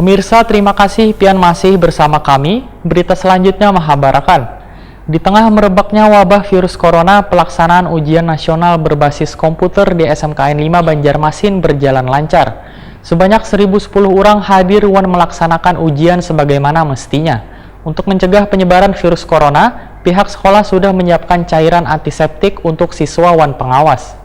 Pemirsa, terima kasih pian masih bersama kami. Berita selanjutnya Mahabarakan. Di tengah merebaknya wabah virus corona, pelaksanaan ujian nasional berbasis komputer di SMKN 5 Banjarmasin berjalan lancar. Sebanyak 1.010 orang hadir wan melaksanakan ujian sebagaimana mestinya. Untuk mencegah penyebaran virus corona, pihak sekolah sudah menyiapkan cairan antiseptik untuk siswa wan pengawas.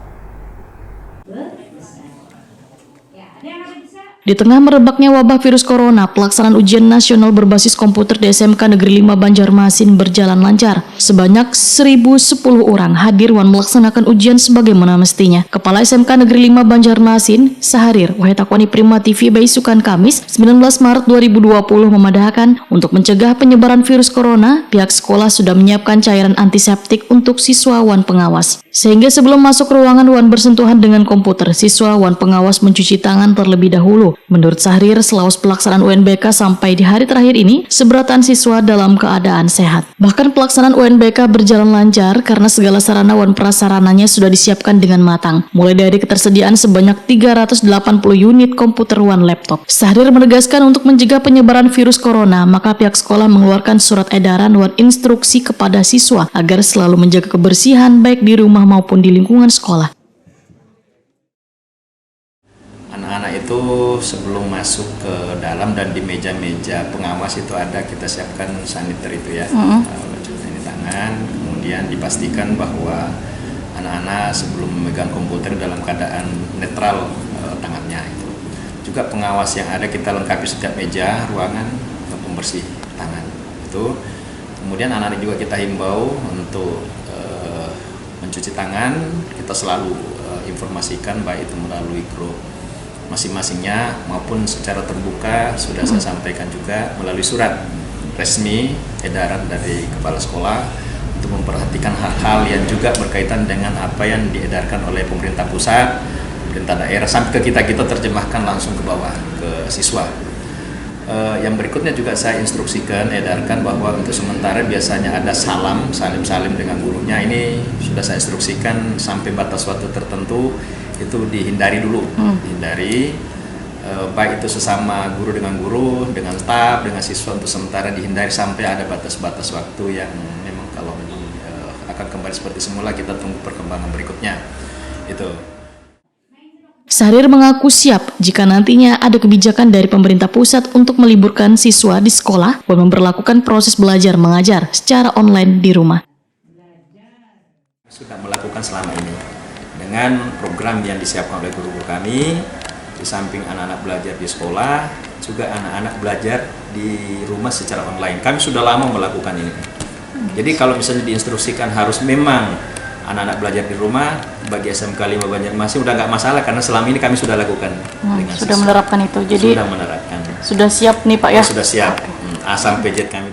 Di tengah merebaknya wabah virus corona, pelaksanaan ujian nasional berbasis komputer di SMK Negeri 5 Banjarmasin berjalan lancar. Sebanyak 1.010 orang hadir wan melaksanakan ujian sebagaimana mestinya. Kepala SMK Negeri 5 Banjarmasin, Saharir Wahetakwani Prima TV Baisukan Kamis, 19 Maret 2020 memadahkan untuk mencegah penyebaran virus corona, pihak sekolah sudah menyiapkan cairan antiseptik untuk siswa wan pengawas. Sehingga sebelum masuk ruangan wan bersentuhan dengan komputer, siswa wan pengawas mencuci tangan terlebih dahulu. Menurut Sahrir, selawas pelaksanaan UNBK sampai di hari terakhir ini, seberatan siswa dalam keadaan sehat. Bahkan pelaksanaan UNBK berjalan lancar karena segala sarana wan prasarananya sudah disiapkan dengan matang. Mulai dari ketersediaan sebanyak 380 unit komputer wan laptop. Sahrir menegaskan untuk mencegah penyebaran virus corona, maka pihak sekolah mengeluarkan surat edaran wan instruksi kepada siswa agar selalu menjaga kebersihan baik di rumah maupun di lingkungan sekolah. Anak-anak itu sebelum masuk ke dalam dan di meja-meja pengawas itu ada kita siapkan saniter itu ya, cuci tangan, kemudian dipastikan bahwa anak-anak sebelum memegang komputer dalam keadaan netral tangannya itu. Juga pengawas yang ada kita lengkapi setiap meja, ruangan, pembersih tangan itu. Kemudian anak-anak juga kita himbau untuk mencuci tangan, kita selalu informasikan baik itu melalui grup masing-masingnya maupun secara terbuka sudah saya sampaikan juga melalui surat resmi edaran dari kepala sekolah untuk memperhatikan hal-hal yang juga berkaitan dengan apa yang diedarkan oleh pemerintah pusat, pemerintah daerah sampai ke kita terjemahkan langsung ke bawah ke siswa. Yang berikutnya juga saya instruksikan, edarkan bahwa untuk sementara biasanya ada salim dengan gurunya, ini sudah saya instruksikan sampai batas waktu tertentu itu dihindari dulu, dihindari baik itu sesama guru, dengan staf, dengan siswa untuk sementara dihindari sampai ada batas-batas waktu yang memang kalau akan kembali seperti semula kita tunggu perkembangan berikutnya itu. Sahrir mengaku siap jika nantinya ada kebijakan dari pemerintah pusat untuk meliburkan siswa di sekolah dan memperlakukan proses belajar mengajar secara online di rumah. Sudah melakukan selama ini dengan program yang disiapkan oleh guru-guru kami, di samping anak-anak belajar di sekolah, juga anak-anak belajar di rumah secara online. Kami sudah lama melakukan ini. Jadi kalau misalnya diinstruksikan harus memang anak-anak belajar di rumah, bagi SMK 5 Banjarmasin udah nggak masalah karena selama ini kami sudah lakukan. Sudah menerapkan itu, jadi sudah menerapkan. Sudah siap nih Pak ya? Sudah siap. A sampai Z kami